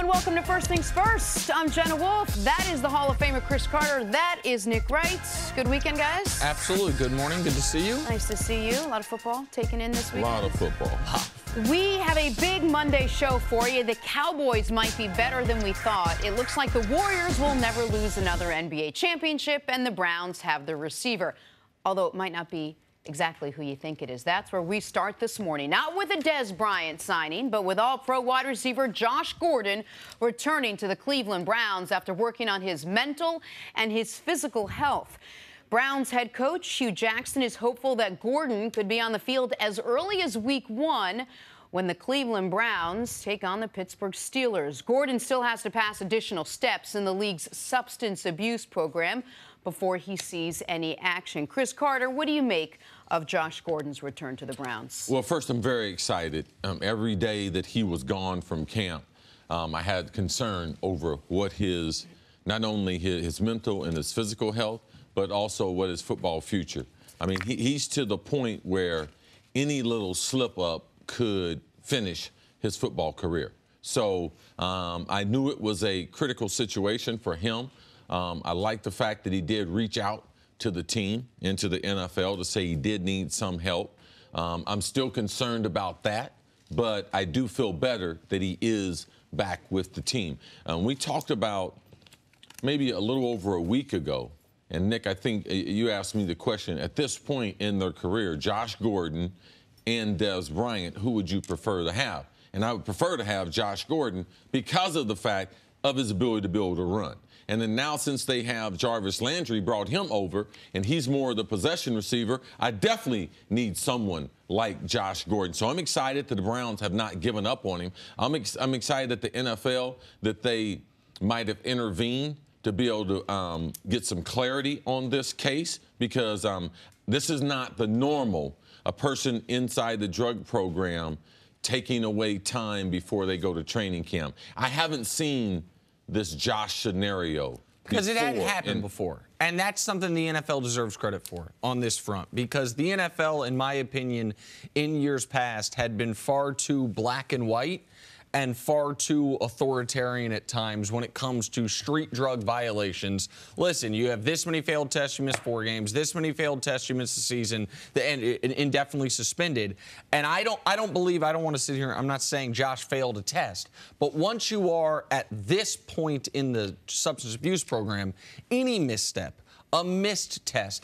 and welcome to First Things First. I'm Jenna Wolfe. That is the Hall of Famer Cris Carter. That is Nick Wright. Good weekend, guys. Absolutely. Good morning. Good to see you. Nice to see you. A lot of football taken in this week. A lot of football. We have a big Monday show for you. The Cowboys might be better than we thought. It looks like the Warriors will never lose another NBA championship, and the Browns have the receiver. Although it might not be exactly who you think it is. That's where we start this morning. Not with a Dez Bryant signing, but with All-Pro wide receiver Josh Gordon returning to the Cleveland Browns after working on his mental and his physical health. Browns head coach Hugh Jackson is hopeful that Gordon could be on the field as early as Week 1 when the Cleveland Browns take on the Pittsburgh Steelers. Gordon still has to pass additional steps in the league's substance abuse program before he sees any action. Cris Carter, what do you make of Josh Gordon's return to the Browns? Well, first, I'm very excited. Every day that he was gone from camp, I had concern over what not only his mental and his physical health, but also what his football future. I mean, he's to the point where any little slip up could finish his football career. So I knew it was a critical situation for him. I like the fact that he did reach out to the team and to the NFL to say he did need some help. I'm still concerned about that, but I do feel better that he is back with the team. We talked about maybe a little over a week ago, and Nick, I think you asked me the question, at this point in their career, Josh Gordon and Dez Bryant, who would you prefer to have? And I would prefer to have Josh Gordon because of the fact of his ability to be able to run. And then now, since they have Jarvis Landry, brought him over, and he's more of the possession receiver, I definitely need someone like Josh Gordon. So I'm excited that the Browns have not given up on him. I'm excited that the NFL, that they might have intervened to be able to get some clarity on this case, because this is not the normal, a person inside the drug program taking away time before they go to training camp. I haven't seen this Josh scenario because it hadn't happened before. And that's something the NFL deserves credit for on this front, because the NFL, in my opinion, in years past had been far too black and white and far too authoritarian at times when it comes to street drug violations. Listen, you have this many failed tests, you miss 4 games. This many failed tests, you miss the season, and indefinitely suspended. And I don't want to sit here, I'm not saying Josh failed a test, but once you are at this point in the substance abuse program, any misstep, a missed test,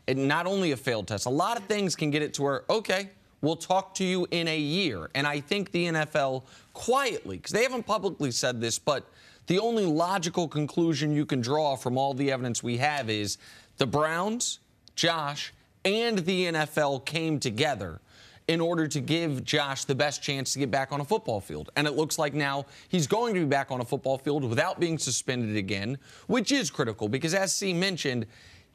not only a failed test, a lot of things can get it to where, okay, we'll talk to you in a year. And I think the NFL quietly, because they haven't publicly said this, but the only logical conclusion you can draw from all the evidence we have is the Browns, Josh, and the NFL came together in order to give Josh the best chance to get back on a football field. And it looks like now he's going to be back on a football field without being suspended again, which is critical because, as C mentioned,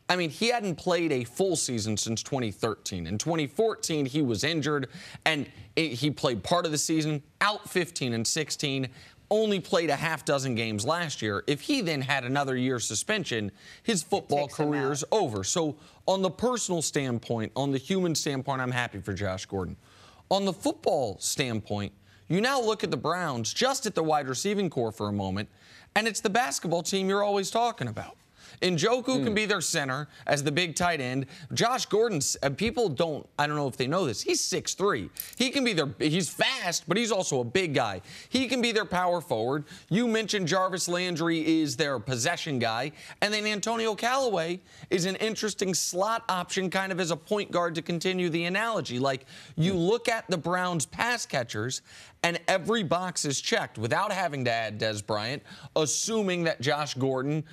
I mean, he hadn't played a full season since 2013. In 2014, he was injured, and he played part of the season, out 15 and 16, only played a half dozen games last year. If he then had another year suspension, his football career's over. So on the personal standpoint, on the human standpoint, I'm happy for Josh Gordon. On the football standpoint, you now look at the Browns, just at the wide receiving core for a moment, and it's the basketball team you're always talking about. Njoku can be their center as the big tight end. Josh Gordon, I don't know if they know this, he's 6'3". He can be he's fast, but he's also a big guy. He can be their power forward. You mentioned Jarvis Landry is their possession guy. And then Antonio Callaway is an interesting slot option, kind of as a point guard, to continue the analogy. Like, you look at the Browns pass catchers, and every box is checked without having to add Dez Bryant, assuming that Josh Gordon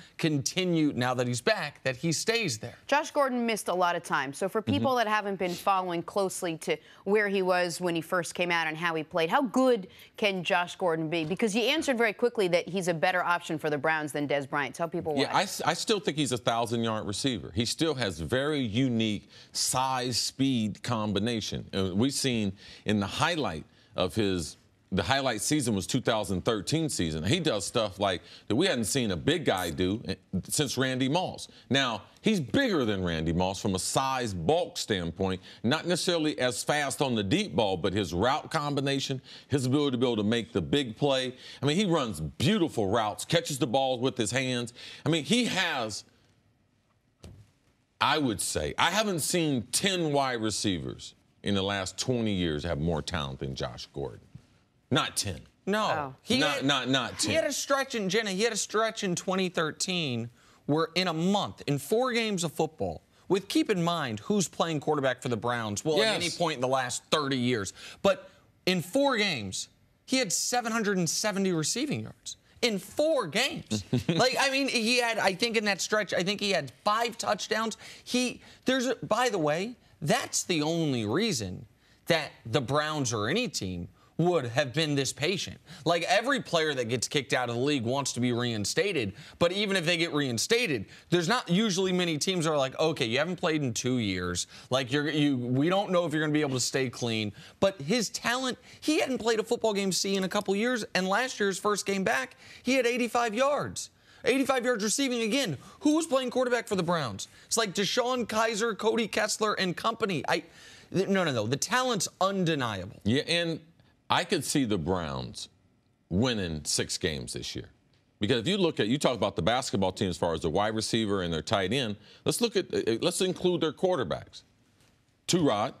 now that he's back, that he stays there. Josh Gordon missed a lot of time. So for people that haven't been following closely to where he was when he first came out and how he played, how good can Josh Gordon be? Because you answered very quickly that he's a better option for the Browns than Dez Bryant. Tell people why. Yeah, I still think he's a 1,000-yard receiver. He still has very unique size-speed combination. We've seen in the highlight of his the highlight season was 2013 season. He does stuff like that we hadn't seen a big guy do since Randy Moss. Now, he's bigger than Randy Moss from a size bulk standpoint, not necessarily as fast on the deep ball, but his route combination, his ability to be able to make the big play. I mean, he runs beautiful routes, catches the ball with his hands. I mean, he has, I would say, I haven't seen 10 wide receivers in the last 20 years have more talent than Josh Gordon. Not 10. No. Oh. Not 10. He had a stretch in, Jenna, he had a stretch in 2013 where in a month, in 4 games of football, with keep in mind who's playing quarterback for the Browns, well, at any point in the last 30 years. But in 4 games, he had 770 receiving yards. In 4 games. Like, I mean, he had, I think in that stretch, I think he had 5 touchdowns. By the way, that's the only reason that the Browns or any team would have been this patient. Like, every player that gets kicked out of the league wants to be reinstated, but even if they get reinstated, there's not usually many teams that are like, okay, you haven't played in 2 years. Like, we don't know if you're going to be able to stay clean. But his talent, he hadn't played a football game in a couple years, and last year's first game back, he had 85 yards. 85 yards receiving again. Who was playing quarterback for the Browns? It's like Deshaun Kaiser, Cody Kessler, and company. No. The talent's undeniable. Yeah, and I could see the Browns winning 6 games this year. Because if you talk about the basketball team as far as the wide receiver and their tight end, let's include their quarterbacks. Tyrod,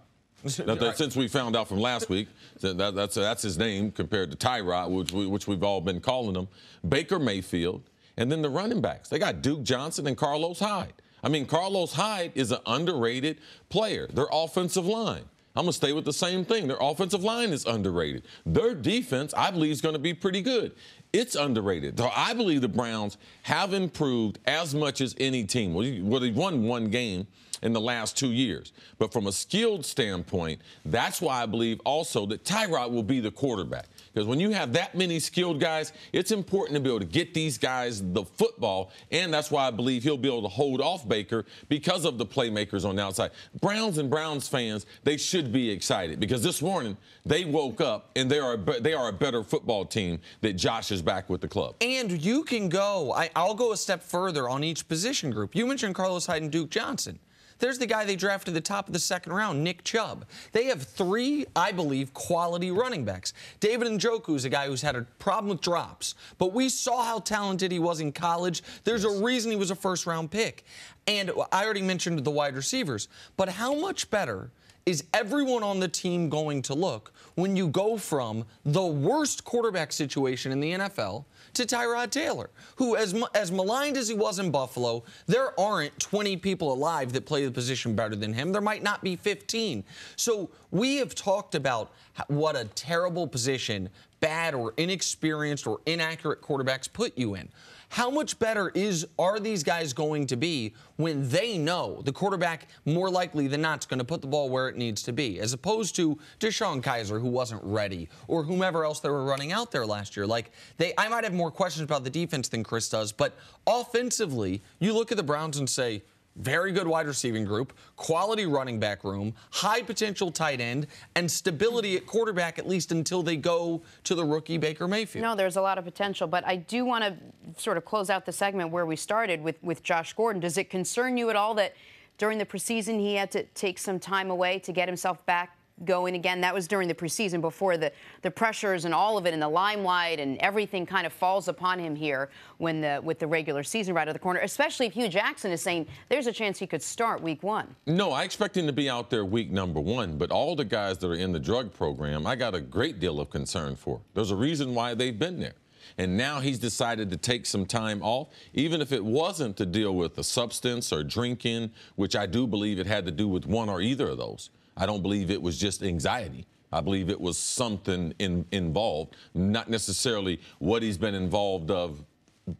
since we found out from last week, that's his name compared to Tyrod, which we've all been calling him. Baker Mayfield, and then the running backs. They got Duke Johnson and Carlos Hyde. I mean, Carlos Hyde is an underrated player. Their offensive line. I'm going to stay with the same thing. Their offensive line is underrated. Their defense, I believe, is going to be pretty good. It's underrated. So I believe the Browns have improved as much as any team. Well, they've won 1 game in the last 2 years. But from a skilled standpoint, that's why I believe also that Tyrod will be the quarterback. Because when you have that many skilled guys, it's important to be able to get these guys the football, and that's why I believe he'll be able to hold off Baker because of the playmakers on the outside. Browns and Browns fans, they should be excited because this morning they woke up and they are a better football team that Josh is back with the club. And you can go, I'll go a step further on each position group. You mentioned Carlos Hyde and Duke Johnson. There's the guy they drafted at the top of the 2nd round, Nick Chubb. They have 3, I believe, quality running backs. David Njoku is a guy who's had a problem with drops, but we saw how talented he was in college. There's a reason he was a first-round pick. And I already mentioned the wide receivers, but how much better is everyone on the team going to look when you go from the worst quarterback situation in the NFL to Tyrod Taylor, who, as maligned as he was in Buffalo, there aren't 20 people alive that play the position better than him. There might not be 15. So we have talked about what a terrible position bad or inexperienced or inaccurate quarterbacks put you in. How much better are these guys going to be when they know the quarterback more likely than not is going to put the ball where it needs to be, as opposed to Deshaun Kaiser, who wasn't ready, or whomever else they were running out there last year? Like, I might have more questions about the defense than Cris does, but offensively, you look at the Browns and say, very good wide receiving group, quality running back room, high potential tight end, and stability at quarterback, at least until they go to the rookie Baker Mayfield. No, there's a lot of potential, but I do want to sort of close out the segment where we started with Josh Gordon. Does it concern you at all that during the preseason he had to take some time away to get himself back going again? That was during the preseason before the pressures and all of it and the limelight and everything kind of falls upon him here with the regular season right at the corner, especially if Hugh Jackson is saying there's a chance he could start week 1. No, I expect him to be out there week number 1, but all the guys that are in the drug program, I got a great deal of concern for. There's a reason why they've been there. And now he's decided to take some time off, even if it wasn't to deal with a substance or drinking, which I do believe it had to do with one or either of those. I don't believe it was just anxiety. I believe it was something involved, not necessarily what he's been involved of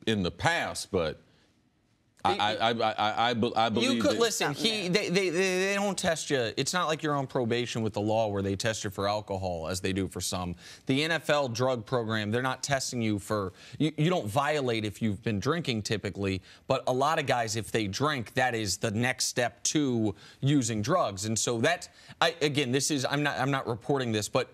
in the past, but I believe you could listen. They don't test you. It's not like you're on probation with the law where they test you for alcohol as they do for some. The NFL drug program, they're not testing you for. You don't violate if you've been drinking typically, but a lot of guys, if they drink, that is the next step to using drugs. And so that, again, this is I'm not reporting this, but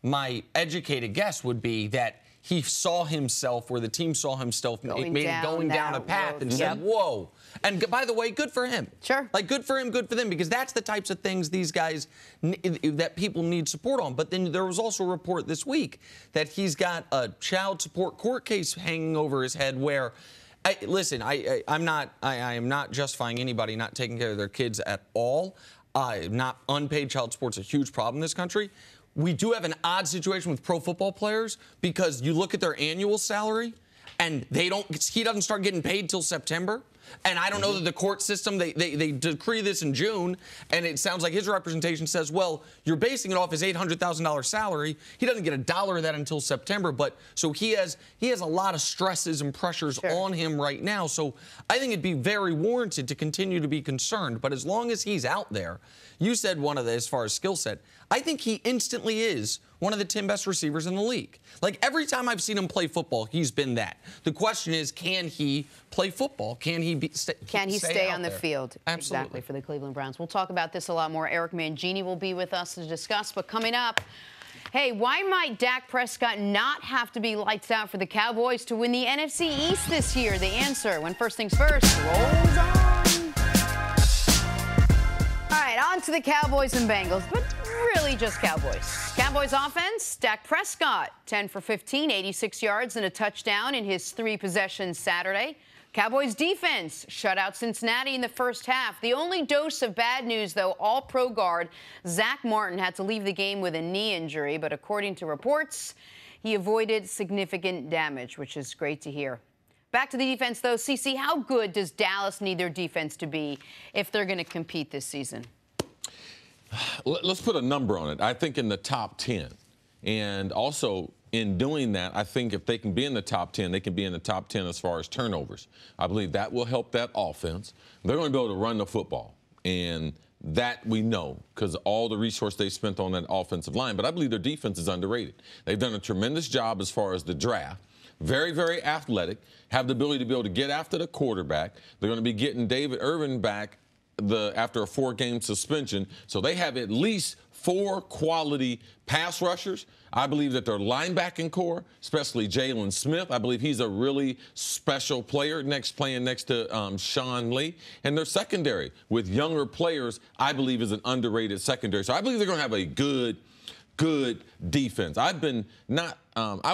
my educated guess would be that he saw himself, where the team saw himself, going down a path and said, whoa. And by the way, good for him. Sure. Like, good for him, good for them, because that's the types of things these guys, that people need support on. But then there was also a report this week that he's got a child support court case hanging over his head where, listen, I am not justifying anybody not taking care of their kids at all. Not unpaid child support's a huge problem in this country. We do have an odd situation with pro football players because you look at their annual salary and he doesn't start getting paid till September. And I don't know that the court system, they decree this in June, and it sounds like his representation says, well, you're basing it off his $800,000 salary. He doesn't get a dollar of that until September. But so he has a lot of stresses and pressures on him right now. So I think it'd be very warranted to continue to be concerned. But as long as he's out there, you said one of the, as far as skill set, I think he instantly is one of the 10 best receivers in the league. Like, every time I've seen him play football, he's been that. The question is, can he play football? Can he stay on the field? Absolutely. Exactly, for the Cleveland Browns. We'll talk about this a lot more. Eric Mangini will be with us to discuss. But coming up, hey, why might Dak Prescott not have to be lights out for the Cowboys to win the NFC East this year? The answer, when First Things First rolls on. All right, on to the Cowboys and Bengals, but really just Cowboys. Cowboys offense, Dak Prescott, 10 for 15, 86 yards and a touchdown in his 3 possessions Saturday. Cowboys defense shut out Cincinnati in the first half. The only dose of bad news, though, all-pro guard Zach Martin had to leave the game with a knee injury, but according to reports, he avoided significant damage, which is great to hear. Back to the defense, though. CC, how good does Dallas need their defense to be if they're going to compete this season? Let's put a number on it. I think in the top 10. And also, in doing that, I think if they can be in the top 10, they can be in the top 10 as far as turnovers. I believe that will help that offense. They're going to be able to run the football. And that we know because all the resource they spent on that offensive line. But I believe their defense is underrated. They've done a tremendous job as far as the draft. Very, very athletic, have the ability to be able to get after the quarterback. They're going to be getting David Irvin back after a 4-game suspension. So they have at least 4 quality pass rushers. I believe that their linebacking core, especially Jalen Smith, I believe he's a really special player playing next to Sean Lee. And their secondary with younger players, I believe, is an underrated secondary. So I believe they're going to have a good defense. I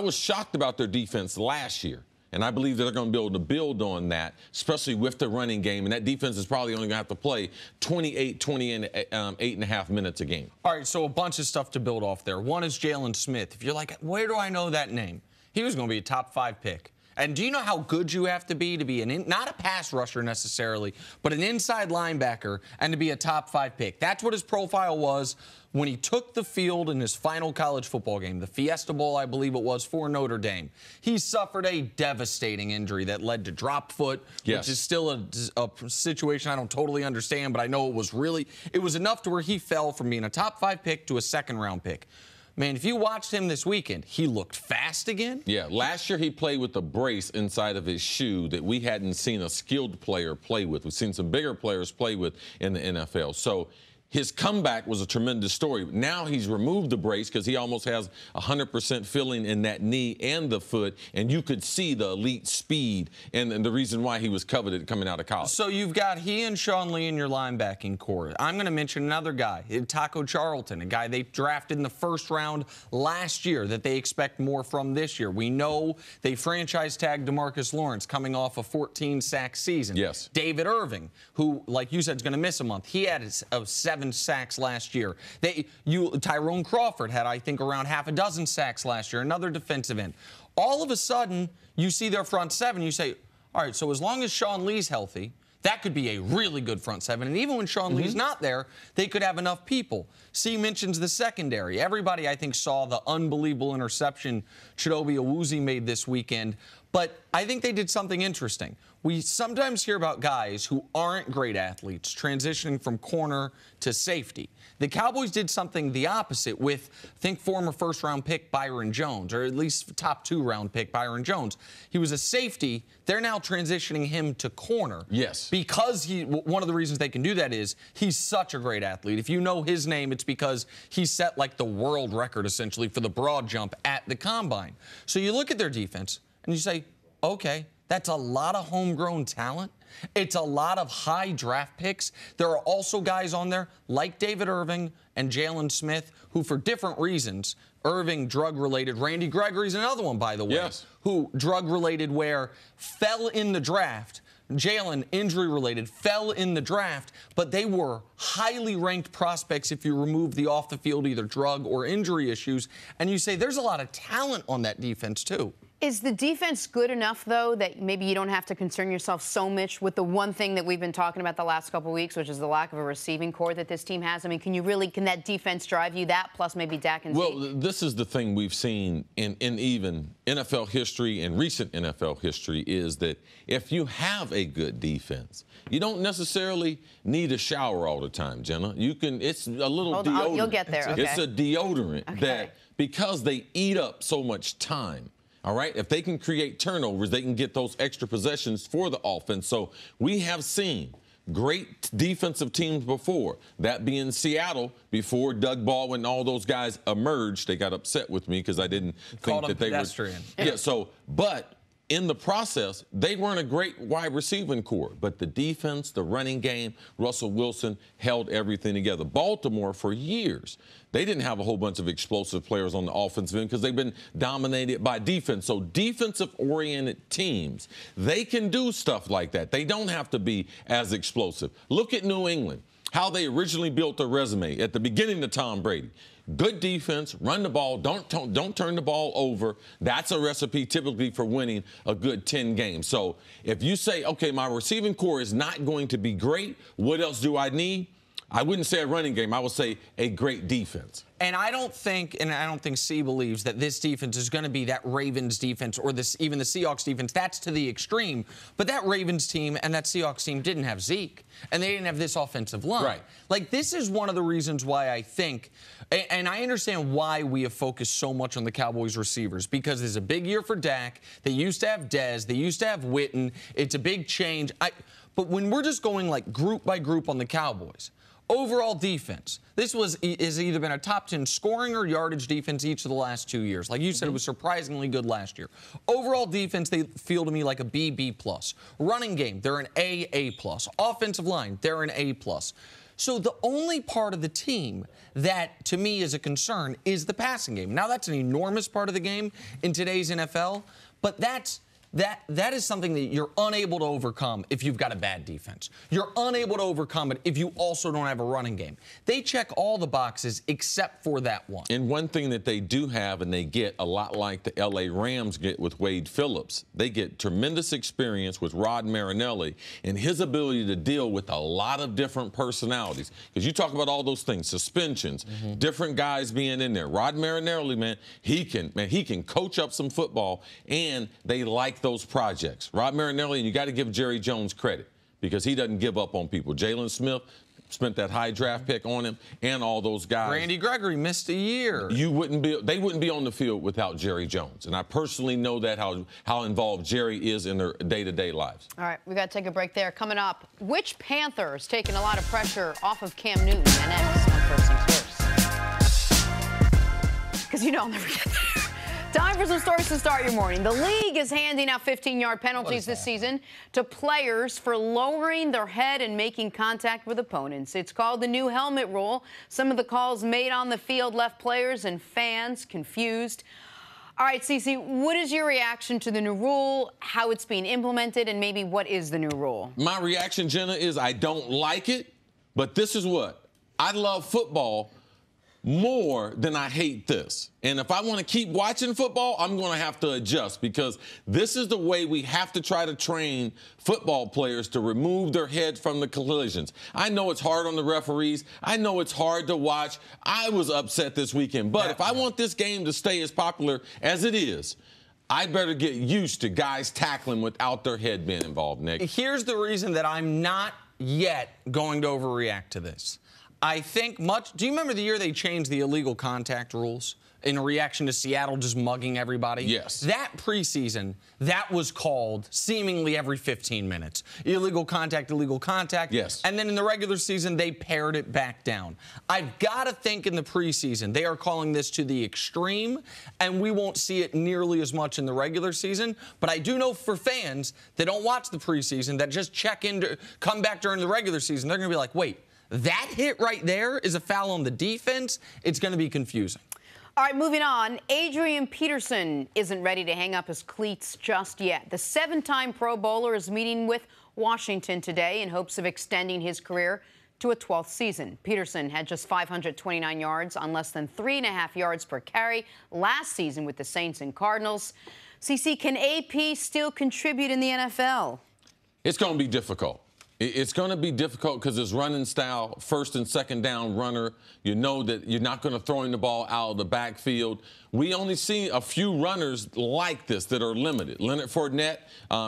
was shocked about their defense last year, and I believe that they're going to be able to build on that, especially with the running game. And that defense is probably only going to have to play 20 and 8.5 minutes a game. All right, so a bunch of stuff to build off there. One is Jalen Smith. If you're like, where do I know that name? He was going to be a top 5 pick. And do you know how good you have to be not a pass rusher necessarily, but an inside linebacker and to be a top 5 pick? That's what his profile was when he took the field in his final college football game, the Fiesta Bowl, I believe it was, for Notre Dame. He suffered a devastating injury that led to drop foot, which is still a situation I don't totally understand, but I know it was enough to where he fell from being a top 5 pick to a 2nd-round pick. Man, if you watched him this weekend, he looked fast again. Yeah, last year he played with a brace inside of his shoe that we hadn't seen a skilled player play with. We've seen some bigger players play with in the NFL. So his comeback was a tremendous story. Now he's removed the brace because he almost has 100% feeling in that knee and the foot, and you could see the elite speed and the reason why he was coveted coming out of college. So you've got he and Sean Lee in your linebacking core. I'm going to mention another guy, Taco Charlton, a guy they drafted in the 1st round last year that they expect more from this year. We know they franchise tagged DeMarcus Lawrence coming off a 14-sack season. Yes. David Irving, who, like you said, is going to miss a month. He had 7 sacks last year. Tyrone Crawford had, I think, around half a dozen sacks last year, another defensive end. All of a sudden, you see their front 7, you say, all right, so as long as Sean Lee's healthy, that could be a really good front 7. And even when Sean Lee's not there, they could have enough people. C mentions the secondary. Everybody, I think, saw the unbelievable interception Chidobe Awuzie made this weekend. But I think they did something interesting. We sometimes hear about guys who aren't great athletes transitioning from corner to safety. The Cowboys did something the opposite with, I think, former first-round pick Byron Jones, or at least top 2-round pick Byron Jones. He was a safety. They're now transitioning him to corner. Yes. Because one of the reasons they can do that is he's such a great athlete. If you know his name, it's because he set like the world record, essentially, for the broad jump at the Combine. So you look at their defense, and you say, okay, that's a lot of homegrown talent. It's a lot of high draft picks. There are also guys on there like David Irving and Jalen Smith who, for different reasons, Irving drug-related, Randy Gregory's another one, by the way, yes, who drug-related where fell in the draft. Jalen, injury-related, fell in the draft, but they were highly ranked prospects if you remove the off-the-field either drug or injury issues. And you say there's a lot of talent on that defense, too. Is the defense good enough, though, that maybe you don't have to concern yourself so much with the one thing that we've been talking about the last couple of weeks, which is the lack of a receiving core that this team has? I mean, can that defense drive you that, plus maybe Dak and Zeke? Well, this is the thing we've seen in even NFL history and recent NFL history is that if you have a good defense, you don't necessarily need a shower all the time, Jenna. You can, it's a little deodorant. You'll get there, okay. It's a deodorant that, because they eat up so much time, all right? If they can create turnovers, they can get those extra possessions for the offense. So we have seen great defensive teams before, that being Seattle before Doug Baldwin and all those guys emerged. They got upset with me because I didn't think that they pedestrian. were. Yeah, so, but in the process, they weren't a great wide receiving core. But the defense, the running game, Russell Wilson held everything together. Baltimore, for years, they didn't have a whole bunch of explosive players on the offensive end because they've been dominated by defense. So defensive-oriented teams, they can do stuff like that. They don't have to be as explosive. Look at New England, how they originally built their resume at the beginning of Tom Brady. Good defense, run the ball, don't turn the ball over. That's a recipe typically for winning a good 10 games. So if you say, okay, my receiving core is not going to be great, what else do I need? I wouldn't say a running game. I would say a great defense. And I don't think C believes that this defense is going to be that Ravens defense or even the Seahawks defense. That's to the extreme. But that Ravens team and that Seahawks team didn't have Zeke, and they didn't have this offensive line. Right. Like, this is one of the reasons why I think, and I understand why we have focused so much on the Cowboys receivers, because it's a big year for Dak. They used to have Dez. They used to have Witten. It's a big change. But when we're just going, like, group by group on the Cowboys, overall defense, this has either been a top 10 scoring or yardage defense each of the last 2 years. Like you said, it was surprisingly good last year. Overall defense, they feel to me like a B+. Running game, they're an A+. Offensive line, they're an A+. So the only part of the team that, to me, is a concern is the passing game. Now, that's an enormous part of the game in today's NFL, but that is something that you're unable to overcome if you've got a bad defense. You're unable to overcome it if you also don't have a running game. They check all the boxes except for that one. And one thing that they do have, and they get a lot like the L.A. Rams get with Wade Phillips, they get tremendous experience with Rod Marinelli and his ability to deal with a lot of different personalities. Because you talk about all those things, suspensions, different guys being in there. Rod Marinelli, man, he can coach up some football, and they like those projects. Rod Marinelli, and you got to give Jerry Jones credit because he doesn't give up on people. Jalen Smith spent that high draft pick on him, and all those guys. Randy Gregory missed a year. They wouldn't be on the field without Jerry Jones. And I personally know that how involved Jerry is in their day-to-day lives. All right, we got to take a break there. Coming up, which Panther's taking a lot of pressure off of Cam Newton? And next on First Things First. Because I'll never get there. Time for some stories to start your morning. The league is handing out 15-yard penalties this season to players for lowering their head and making contact with opponents. It's called the new helmet rule. Some of the calls made on the field left players and fans confused. All right, Cece, what is your reaction to the new rule, how it's being implemented, and maybe what is the new rule? My reaction, Jenna, is I don't like it, but this is what. I love football more than I hate this. And if I want to keep watching football, I'm going to have to adjust because this is the way we have to try to train football players to remove their head from the collisions. I know it's hard on the referees. I know it's hard to watch. I was upset this weekend. But if I want this game to stay as popular as it is, I better get used to guys tackling without their head being involved, Nick. Here's the reason that I'm not yet going to overreact to this. I think do you remember the year they changed the illegal contact rules in reaction to Seattle just mugging everybody? Yes. That preseason, that was called seemingly every 15 minutes. Illegal contact, illegal contact. Yes. And then in the regular season, they pared it back down. I've got to think in the preseason, they are calling this to the extreme, and we won't see it nearly as much in the regular season. But I do know for fans that don't watch the preseason, that just come back during the regular season, they're going to be like, wait, that hit right there is a foul on the defense? It's going to be confusing. All right, moving on. Adrian Peterson isn't ready to hang up his cleats just yet. The 7-time Pro Bowler is meeting with Washington today in hopes of extending his career to a 12th season. Peterson had just 529 yards on less than 3.5 yards per carry last season with the Saints and Cardinals. CC, can AP still contribute in the NFL? It's going to be difficult. It's going to be difficult because his running style, first and second down runner, you know that you're not going to throw him the ball out of the backfield. We only see a few runners like this that are limited. Leonard Fournette,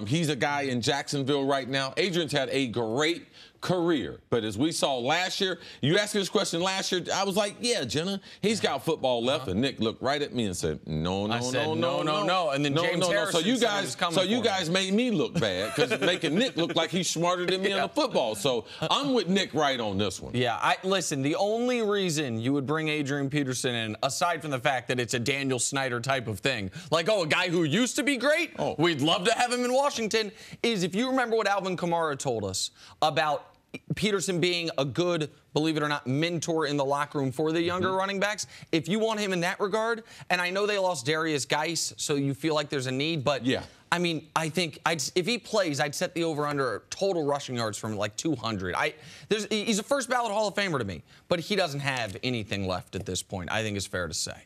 he's a guy in Jacksonville right now. Adrian's had a great career. But as we saw last year, you asked me this question last year, I was like, yeah, Jenna, he's got football left. And Nick looked right at me and said, no. And then James Harrison So you guys made me look bad because making Nick look like he's smarter than me on the football. So I'm with Nick right on this one. Yeah, listen, the only reason you would bring Adrian Peterson in, aside from the fact that it's a Daniel Snyder type of thing, like, a guy who used to be great, we'd love to have him in Washington, is if you remember what Alvin Kamara told us about Peterson being a good, believe it or not, mentor in the locker room for the younger running backs. If you want him in that regard, and I know they lost Darius Geis, so you feel like there's a need, but yeah. I mean, I think if he plays, I'd set the over-under total rushing yards from like 200. He's a first ballot Hall of Famer to me, but he doesn't have anything left at this point, I think it's fair to say.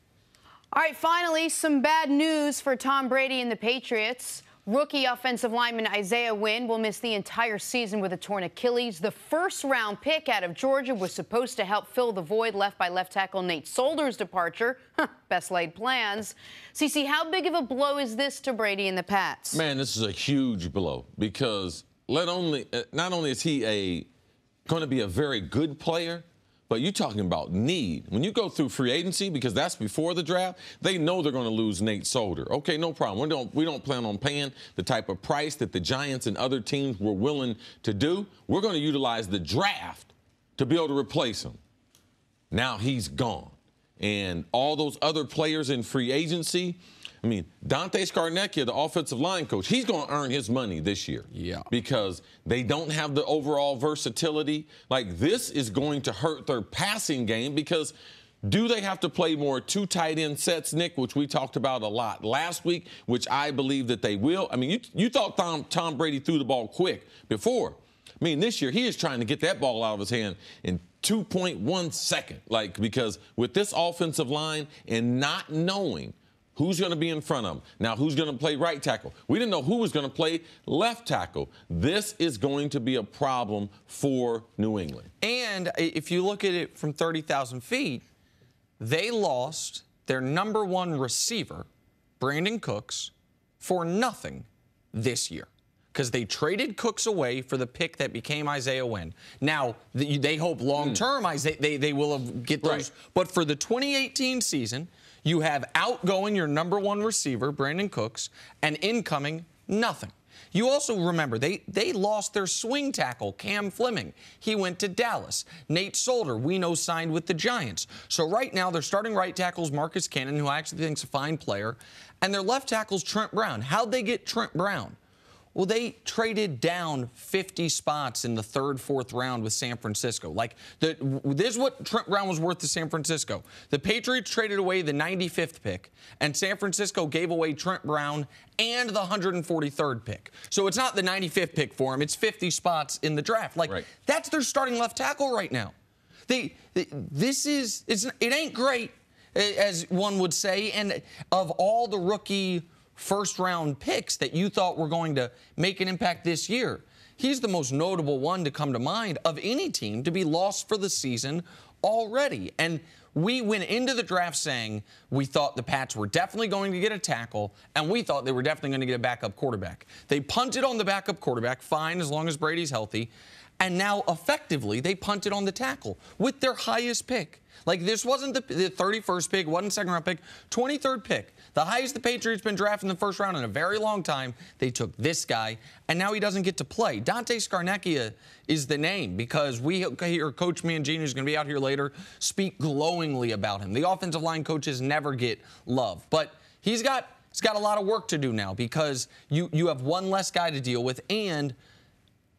All right, finally, some bad news for Tom Brady and the Patriots. Rookie offensive lineman Isaiah Wynn will miss the entire season with a torn Achilles. The first-round pick out of Georgia was supposed to help fill the void left by left tackle Nate Solder's departure. Best laid plans. CC, how big of a blow is this to Brady and the Pats? Man, this is a huge blow because not only is he going to be a very good player, but you're talking about need. When you go through free agency, because that's before the draft, they know they're going to lose Nate Solder. Okay, no problem. We don't plan on paying the type of price that the Giants and other teams were willing to do. We're going to utilize the draft to be able to replace him. Now he's gone. And all those other players in free agency, I mean, Dante Scarnecchia, the offensive line coach, he's going to earn his money this year. Yeah. Because they don't have the overall versatility. Like, this is going to hurt their passing game because do they have to play more two tight end sets, Nick, which we talked about a lot last week, which I believe that they will. I mean, you thought Tom Brady threw the ball quick before. I mean, this year he is trying to get that ball out of his hand in 2.1 seconds. Like, because with this offensive line and not knowing who's going to be in front of him? Now, who's going to play right tackle? We didn't know who was going to play left tackle. This is going to be a problem for New England. And if you look at it from 30,000 feet, they lost their number one receiver, Brandon Cooks, for nothing this year because they traded Cooks away for the pick that became Isaiah Wynn. Now, they hope long-term they will get those. Right. But for the 2018 season, you have outgoing your number one receiver, Brandon Cooks, and incoming, nothing. You also remember, they lost their swing tackle, Cam Fleming. He went to Dallas. Nate Solder, we know, signed with the Giants. So right now, their starting right tackle's Marcus Cannon, who I actually think is a fine player, and their left tackle's Trent Brown. How'd they get Trent Brown? Well, they traded down 50 spots in the third, fourth round with San Francisco. Like, this is what Trent Brown was worth to San Francisco. The Patriots traded away the 95th pick, and San Francisco gave away Trent Brown and the 143rd pick. So it's not the 95th pick for him. It's 50 spots in the draft. Like, That's their starting left tackle right now. It ain't great, as one would say, and of all the rookie first-round picks that you thought were going to make an impact this year, he's the most notable one to come to mind of any team to be lost for the season already. And we went into the draft saying we thought the Pats were definitely going to get a tackle, and we thought they were definitely going to get a backup quarterback. They punted on the backup quarterback, fine, as long as Brady's healthy. And now, effectively, they punted on the tackle with their highest pick. Like, this wasn't the 31st pick, wasn't second-round pick, 23rd pick. The highest the Patriots been drafted in the first round in a very long time. They took this guy, and now he doesn't get to play. Dante Scarnecchia is the name because we hear Coach Mangini, who's going to be out here later, speak glowingly about him. The offensive line coaches never get love. But he's got a lot of work to do now because you have one less guy to deal with, and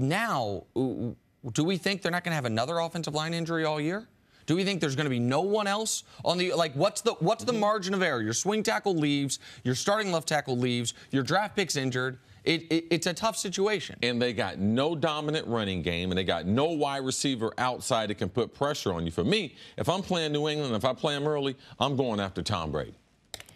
now, do we think they're not going to have another offensive line injury all year? Do we think there's going to be no one else on the, like, what's the margin of error? Your swing tackle leaves, your starting left tackle leaves, your draft pick's injured. It's a tough situation. And they got no dominant running game, and they got no wide receiver outside that can put pressure on you. For me, if I'm playing New England, if I play him early, I'm going after Tom Brady.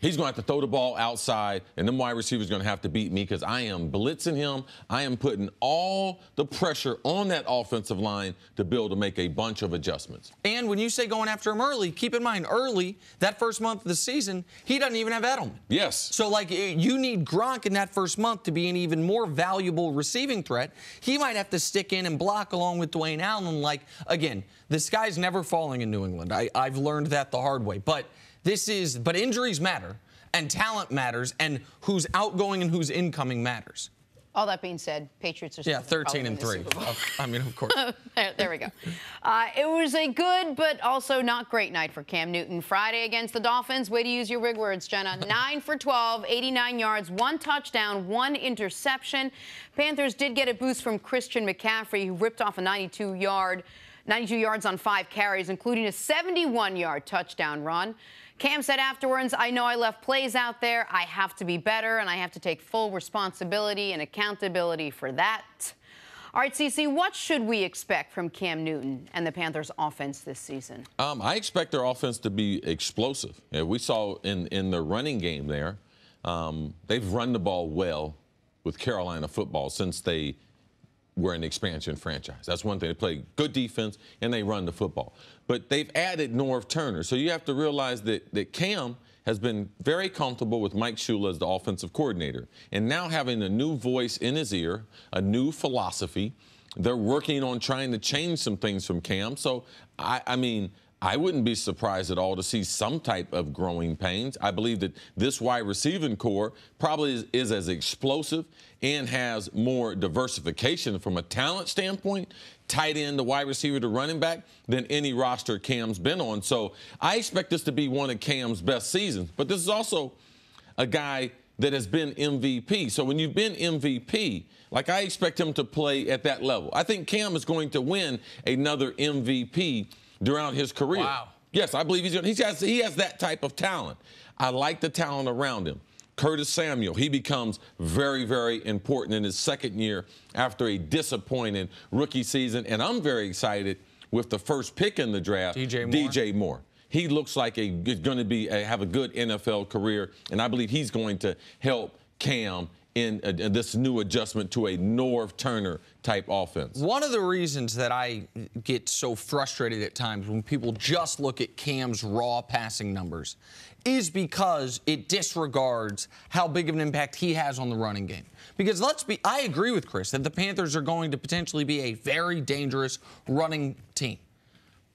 He's going to have to throw the ball outside, and them wide receivers are going to have to beat me because I am blitzing him. I am putting all the pressure on that offensive line to be able to make a bunch of adjustments. And when you say going after him early, keep in mind, early, that first month of the season, he doesn't even have Edelman. Yes. So, like, you need Gronk in that first month to be an even more valuable receiving threat. He might have to stick in and block along with Dwayne Allen. Like, again, the sky's never falling in New England. I've learned that the hard way. But injuries matter, and talent matters, and who's outgoing and who's incoming matters. All that being said, Patriots are still 13-3. I mean, of course. there we go. It was a good but also not great night for Cam Newton. Friday against the Dolphins. Way to use your big words, Jenna. 9 for 12, 89 yards, 1 touchdown, 1 interception. Panthers did get a boost from Christian McCaffrey, who ripped off a 92 yards on 5 carries, including a 71-yard touchdown run. Cam said afterwards, I know I left plays out there. I have to be better, and I have to take full responsibility and accountability for that. All right, CeCe, what should we expect from Cam Newton and the Panthers' offense this season? I expect their offense to be explosive. We saw in the running game there, they've run the ball well with Carolina football since they were an expansion franchise. That's one thing. They play good defense, and they run the football. But they've added Norv Turner. So you have to realize that Cam has been very comfortable with Mike Shula as the offensive coordinator. And now having a new voice in his ear, a new philosophy, they're working on trying to change some things from Cam. So, I mean, I wouldn't be surprised at all to see some type of growing pains. I believe that this wide receiving core probably is as explosive and has more diversification from a talent standpoint, tight end to wide receiver to running back, than any roster Cam's been on. So I expect this to be one of Cam's best seasons. But this is also a guy that has been MVP. So when you've been MVP, like, I expect him to play at that level. I think Cam is going to win another MVP throughout his career. Wow. Yes, I believe he has that type of talent. I like the talent around him. Curtis Samuel, he becomes very, very important in his second year after a disappointing rookie season. And I'm very excited with the first pick in the draft, DJ Moore. He looks like he's going to have a good NFL career, and I believe he's going to help Cam in this new adjustment to a Norv Turner type offense. One of the reasons that I get so frustrated at times when people just look at Cam's raw passing numbers is because it disregards how big of an impact he has on the running game. Because I agree with Chris that the Panthers are going to potentially be a very dangerous running team.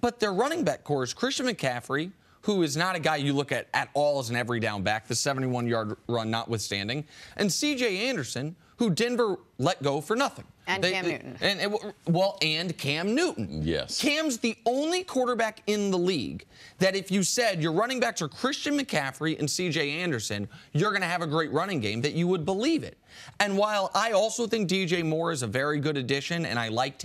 But their running back core is Christian McCaffrey, who is not a guy you look at all as an every down back, the 71-yard run notwithstanding, and C.J. Anderson, who Denver let go for nothing. And Cam Newton. And Cam Newton. Yes. Cam's the only quarterback in the league that if you said your running backs are Christian McCaffrey and C.J. Anderson, you're going to have a great running game, that you would believe it. And while I also think DJ Moore is a very good addition, and I liked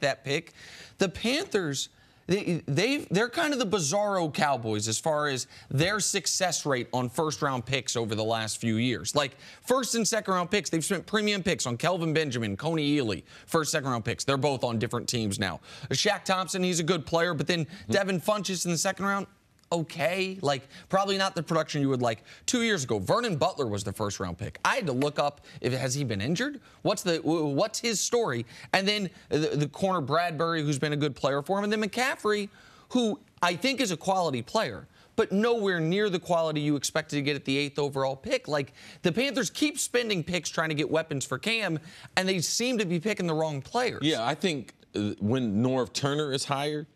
that pick, the Panthers, they're kind of the bizarro Cowboys as far as their success rate on first-round picks over the last few years. Like, first and second-round picks, they've spent premium picks on Kelvin Benjamin, Coney Ely, first, second-round picks. They're both on different teams now. Shaq Thompson, he's a good player, but then Devin Funchess in the second round, okay. Like, probably not the production you would like. 2 years ago, Vernon Butler was the first-round pick. I had to look up, has he been injured? What's his story? And then the corner Bradbury, who's been a good player for him. And then McCaffrey, who I think is a quality player, but nowhere near the quality you expected to get at the 8th overall pick. Like, the Panthers keep spending picks trying to get weapons for Cam, and they seem to be picking the wrong players. Yeah, I think when Norv Turner is hired,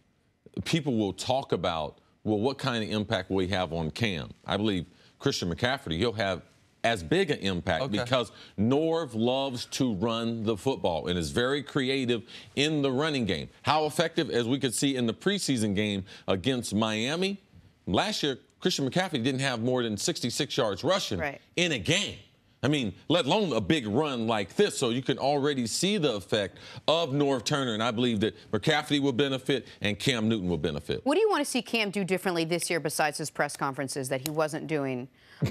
people will talk about, well, what kind of impact will he have on Cam? I believe Christian McCaffrey, he'll have as big an impact because Norv loves to run the football and is very creative in the running game. How effective, as we could see in the preseason game against Miami, last year, Christian McCaffrey didn't have more than 66 yards rushing in a game. I mean, let alone a big run like this. So you can already see the effect of Norv Turner, and I believe that McCaffrey will benefit and Cam Newton will benefit. What do you want to see Cam do differently this year besides his press conferences that he wasn't doing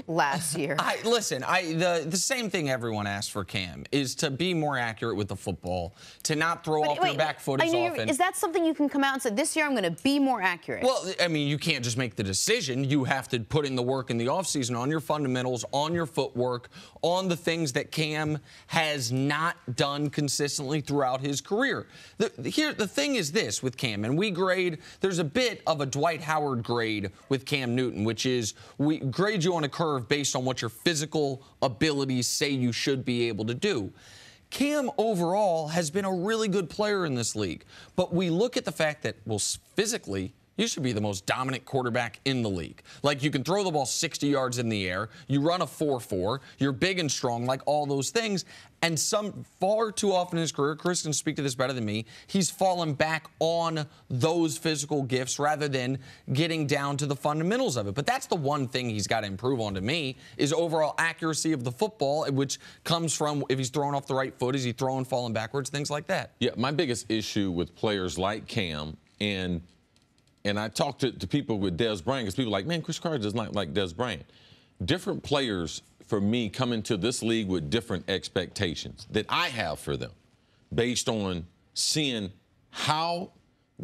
last year? The same thing everyone asks for Cam is to be more accurate with the football, to not throw off your back foot as often. Is that something you can come out and say, this year I'm going to be more accurate? Well, I mean, you can't just make the decision. You have to put in the work in the offseason on your fundamentals, on your footwork, on the things that Cam has not done consistently throughout his career. The thing is this with Cam, and we grade, there's a bit of a Dwight Howard grade with Cam Newton, which is we grade you on a curve based on what your physical abilities say you should be able to do. Cam overall has been a really good player in this league, but we look at the fact that, well, physically, you should be the most dominant quarterback in the league. Like, you can throw the ball 60 yards in the air, you run a 4.4, you're big and strong, like all those things. And far too often in his career, Cris can speak to this better than me, he's fallen back on those physical gifts rather than getting down to the fundamentals of it. But that's the one thing he's got to improve on to me is overall accuracy of the football, which comes from if he's throwing off the right foot, is he throwing, falling backwards, things like that. Yeah, my biggest issue with players like Cam, and I talk to people with Dez Bryant, because people are like, man, Cris Carter does not like Dez Bryant. Different players, for me, come into this league with different expectations that I have for them based on seeing how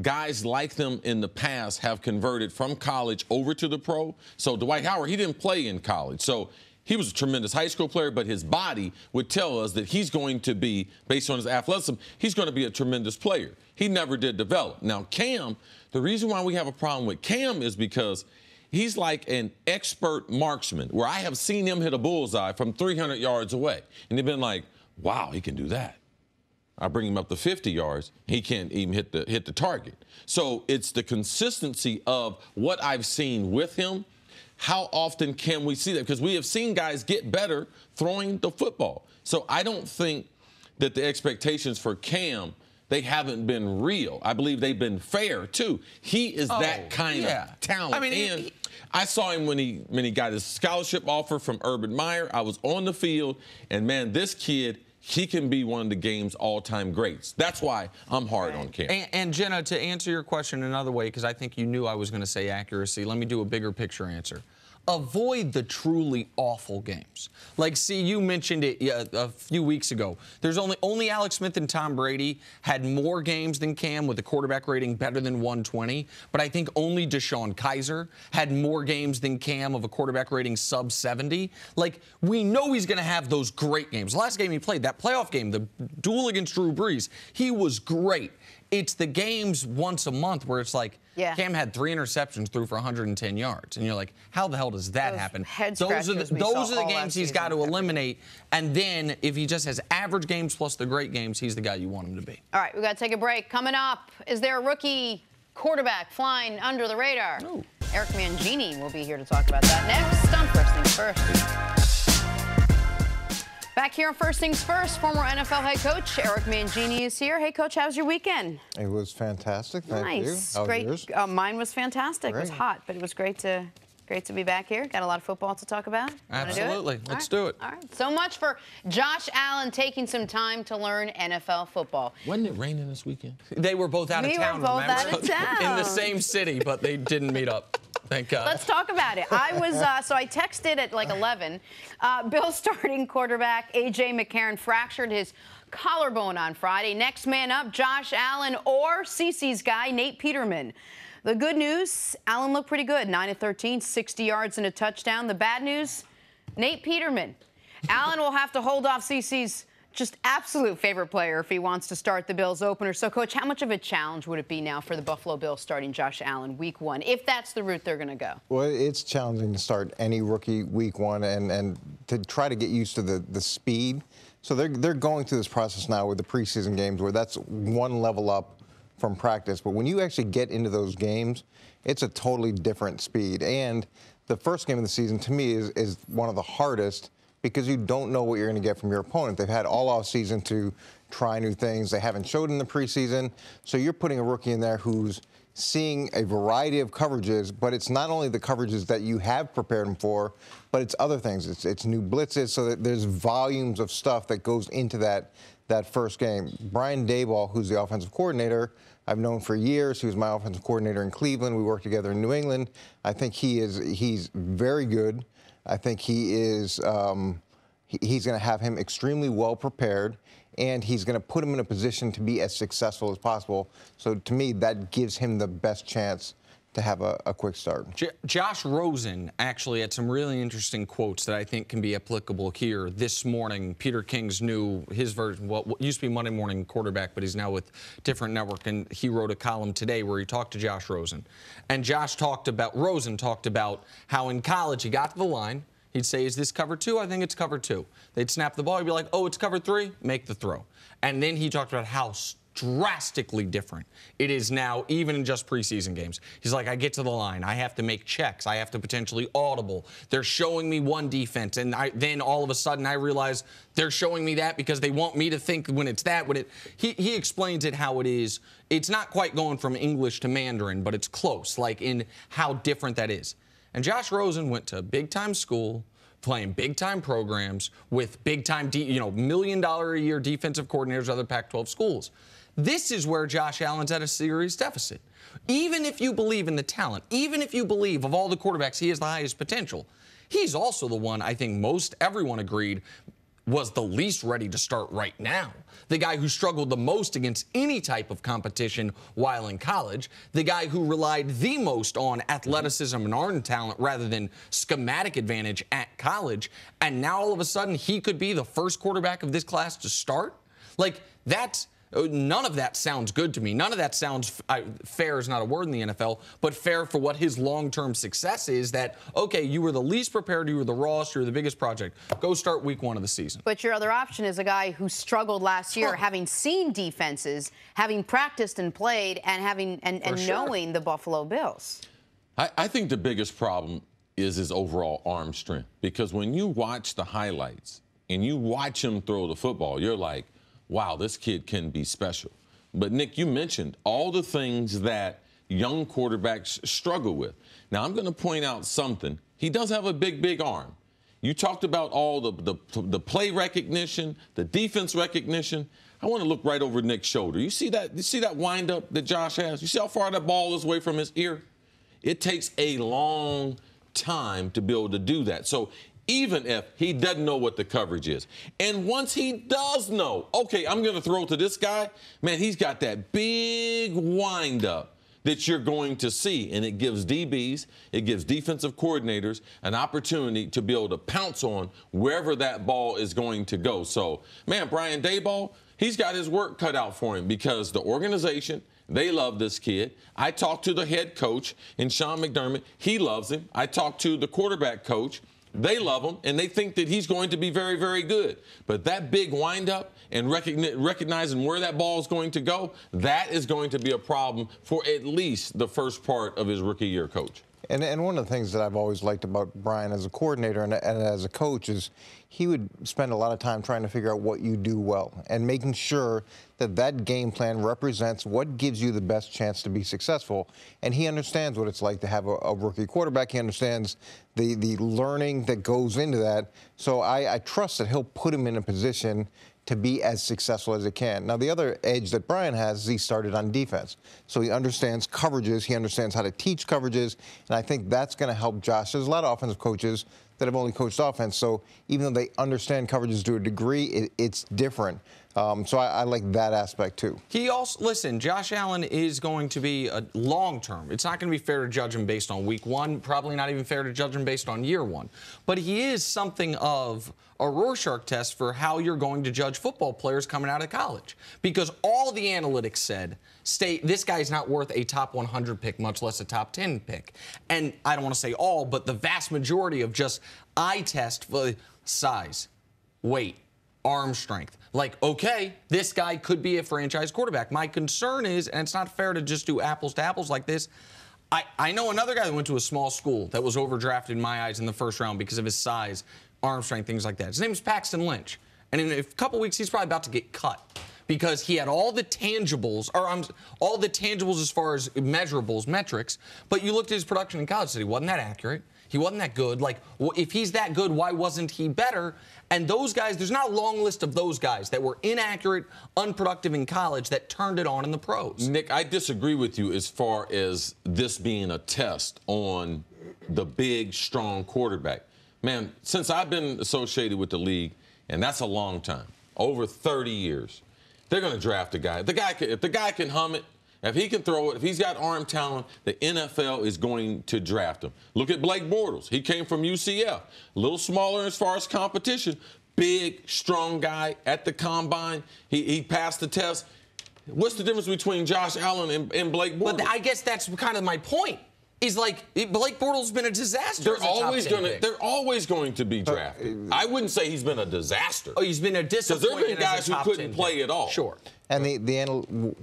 guys like them in the past have converted from college over to the pro. So Dwight Howard, he didn't play in college. So he was a tremendous high school player, but his body would tell us that he's going to be, based on his athleticism, he's going to be a tremendous player. He never did develop. Now, Cam, the reason why we have a problem with Cam is because he's like an expert marksman, where I have seen him hit a bullseye from 300 yards away. And they've been like, wow, he can do that. I bring him up to 50 yards, he can't even hit the target. So it's the consistency of what I've seen with him. How often can we see that? Because we have seen guys get better throwing the football. So I don't think that the expectations for Cam, they haven't been real. I believe they've been fair, too. He is that kind of talent. I mean, I saw him when he got his scholarship offer from Urban Meyer. I was on the field, and, man, this kid, he can be one of the game's all-time greats. That's why I'm hard on Cam. And Jenna, to answer your question another way, because I think you knew I was going to say accuracy, let me do a bigger picture answer. Avoid the truly awful games. Like, see, you mentioned it a few weeks ago. There's only Alex Smith and Tom Brady had more games than Cam with a quarterback rating better than 120. But I think only DeShone Kizer had more games than Cam of a quarterback rating sub 70. Like, we know he's going to have those great games. The last game he played, that playoff game, the duel against Drew Brees, he was great. It's the games once a month where it's like, Cam had 3 interceptions, threw for 110 yards. And you're like, how the hell does that happen? Those are the games he's got to eliminate. And then if he just has average games plus the great games, he's the guy you want him to be. All right, we've got to take a break. Coming up, is there a rookie quarterback flying under the radar? No. Eric Mangini will be here to talk about that next on First Things First. Back here on First Things First, former NFL head coach Eric Mangini is here. Hey, Coach, how was your weekend? It was fantastic. Thank you. Nice. Great. Mine was fantastic. Great. It was hot, but it was great to be back here. Got a lot of football to talk about. Absolutely. Let's do it. All right. So much for Josh Allen taking some time to learn NFL football. Wasn't it raining this weekend? They were both out of town, remember? Out of town. In the same city, but they didn't meet up. Thank God. Let's talk about it. I was so I texted at like 11. Bill's starting quarterback A.J. McCarron fractured his collarbone on Friday. Next man up, Josh Allen or CeCe's guy, Nate Peterman. The good news, Allen looked pretty good. 9 of 13, 60 yards and a touchdown. The bad news, Nate Peterman. Allen will have to hold off CeCe's just absolute favorite player if he wants to start the Bills opener. So, Coach, how much of a challenge would it be now for the Buffalo Bills starting Josh Allen week 1, if that's the route they're going to go? Well, it's challenging to start any rookie week 1 and to try to get used to the speed. So they're going through this process now with the preseason games where that's one level up from practice. But when you actually get into those games, it's a totally different speed. And the first game of the season, to me, is one of the hardest because you don't know what you're going to get from your opponent. They've had all off season to try new things. They haven't showed in the preseason. So you're putting a rookie in there who's seeing a variety of coverages, but it's not only the coverages that you have prepared him for, but it's other things. It's new blitzes, so that there's volumes of stuff that goes into that first game. Brian Daboll, who's the offensive coordinator, I've known for years. He was my offensive coordinator in Cleveland. We worked together in New England. I think he's very good. I think he's going to have him extremely well prepared, and he's going to put him in a position to be as successful as possible. So to me, that gives him the best chance to have a quick start. Josh Rosen actually had some really interesting quotes that I think can be applicable here. This morning, Peter King's his version, what used to be Monday Morning Quarterback, but he's now with different network, and he wrote a column today where he talked to Josh Rosen. And Rosen talked about how in college he got to the line. He'd say, is this cover 2? I think it's cover 2. They'd snap the ball. He'd be like, oh, it's cover 3? Make the throw. And then he talked about how drastically different it is now, even in just preseason games. He's like, I get to the line. I have to make checks. I have to potentially audible. They're showing me one defense, and then all of a sudden I realize they're showing me that because they want me to think when it's that. He explains it how it is. It's not quite going from English to Mandarin, but it's close, like in how different that is. And Josh Rosen went to big-time school, playing big-time programs with big-time, $1 million a year defensive coordinators at other Pac-12 schools. This is where Josh Allen's at a serious deficit. Even if you believe in the talent, even if you believe of all the quarterbacks he has the highest potential, he's also the one I think everyone agreed was the least ready to start right now. The guy who struggled the most against any type of competition while in college. The guy who relied the most on athleticism and arm talent rather than schematic advantage at college. And now all of a sudden he could be the first quarterback of this class to start? Like, none of that sounds good to me. None of that sounds fair is not a word in the NFL, but fair for what his long-term success is. That, okay, you were the least prepared, you were the rawest, you were the biggest project. Go start week 1 of the season. But your other option is a guy who struggled last year, having seen defenses, having practiced and played, and knowing the Buffalo Bills. I think the biggest problem is his overall arm strength, because when you watch the highlights and you watch him throw the football, you're like, wow, this kid can be special. But, Nick, you mentioned all the things that young quarterbacks struggle with. Now, I'm going to point out something. He does have a big, big arm. You talked about all the play recognition, the defense recognition. I want to look right over Nick's shoulder. You see that windup that Josh has? You see how far that ball is away from his ear? It takes a long time to be able to do that. So even if he doesn't know what the coverage is. And once he does know, okay, I'm going to throw to this guy, man, he's got that big windup that you're going to see. And it gives DBs, it gives defensive coordinators an opportunity to be able to pounce on wherever that ball is going to go. So, man, Brian Daboll, he's got his work cut out for him because the organization, they love this kid. I talked to the head coach, and Sean McDermott. He loves him. I talked to the quarterback coach. They love him, and they think that he's going to be very, very good. But that big windup and recognizing where that ball is going to go, that is going to be a problem for at least the first part of his rookie year, Coach. And one of the things that I've always liked about Brian as a coordinator and as a coach is he would spend a lot of time trying to figure out what you do well and making sure that that game plan represents what gives you the best chance to be successful. And he understands what it's like to have a rookie quarterback. He understands the learning that goes into that. So I trust that he'll put him in a position to be as successful as it can. Now, the other edge that Brian has is he started on defense. So he understands coverages. He understands how to teach coverages. And I think that's going to help Josh. There's a lot of offensive coaches that have only coached offense. So even though they understand coverages to a degree, it's different. So I like that aspect too. He also, listen, Josh Allen is going to be a long-term. It's not going to be fair to judge him based on week one, probably not even fair to judge him based on year one. But he is something of a Rorschach test for how you're going to judge football players coming out of college. Because all the analytics said, this guy's not worth a top 100 pick, much less a top 10 pick. And I don't want to say all, but the vast majority of just eye test for size, weight, arm strength. Like, okay, this guy could be a franchise quarterback. My concern is, and it's not fair to just do apples to apples like this, I know another guy that went to a small school that was overdrafted in my eyes in the first round because of his size, arm strength, things like that. His name is Paxton Lynch. And in a couple weeks, he's probably about to get cut because he had all the tangibles, all the tangibles as far as measurables, metrics, but you looked at his production in college, said he wasn't that accurate. He wasn't that good. Like, if he's that good, why wasn't he better? And those guys, there's not a long list of those guys that were inaccurate, unproductive in college that turned it on in the pros. Nick, I disagree with you as far as this being a test on the big, strong quarterback. Man, since I've been associated with the league, and that's a long time, over 30 years, they're going to draft a guy. If the guy can hum it, if he can throw it, if he's got arm talent, the NFL is going to draft him. Look at Blake Bortles. He came from UCF. A little smaller as far as competition. Big, strong guy at the combine. He passed the test. What's the difference between Josh Allen and Blake Bortles? But I guess that's kind of my point. Is like Blake Bortles has been a disaster. They're always going to be drafted. I wouldn't say he's been a disaster. Oh, he's been a disappointment. Because there have been guys who couldn't play at all. Sure. And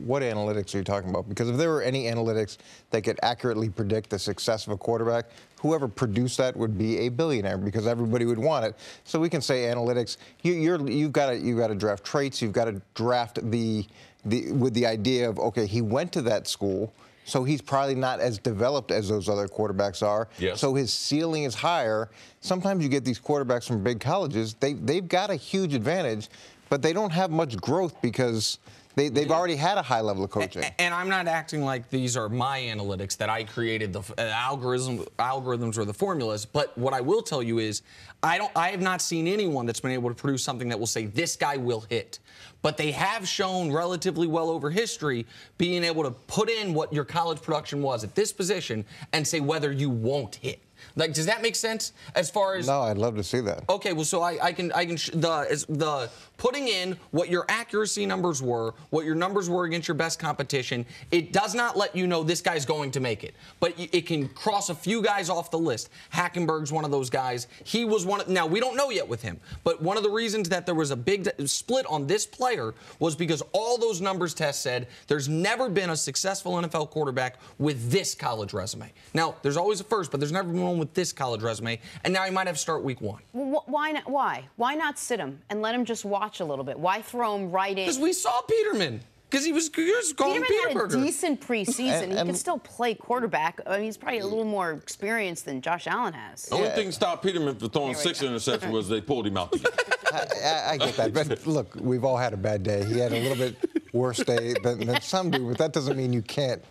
what analytics are you talking about? Because if there were any analytics that could accurately predict the success of a quarterback, whoever produced that would be a billionaire because everybody would want it. So we can say analytics. You've got to draft traits. You've got to draft with the idea of, okay, he went to that school, so he's probably not as developed as those other quarterbacks are. Yes. So his ceiling is higher. Sometimes you get these quarterbacks from big colleges. They've got a huge advantage, but they don't have much growth because they've already had a high level of coaching. And I'm not acting like these are my analytics, that I created the algorithms or the formulas. But what I will tell you is I have not seen anyone that's been able to produce something that will say this guy will hit. But they have shown relatively well over history being able to put in what your college production was at this position and say whether you won't hit. Like, does that make sense? As far as no, I'd love to see that. Okay, well, so I can the putting in what your accuracy numbers were, what your numbers were against your best competition. It does not let you know this guy's going to make it, but it can cross a few guys off the list. Hackenberg's one of those guys. He was one. Now we don't know yet with him, but one of the reasons that there was a big split on this player was because all those numbers tests said there's never been a successful NFL quarterback with this college resume. Now there's always a first, but there's never been one with this college resume, and now he might have to start week one. Well, why not? Why not sit him and let him just watch a little bit? Why throw him right in? Because we saw Peterman. Because he was calling Peterman had a decent preseason. He could still play quarterback. I mean, he's probably a little more experienced than Josh Allen has. The only thing stopped Peterman from throwing 6 interceptions was they pulled him out the game. I get that. But look, we've all had a bad day. He had a little bit worse day than some do, but that doesn't mean you can't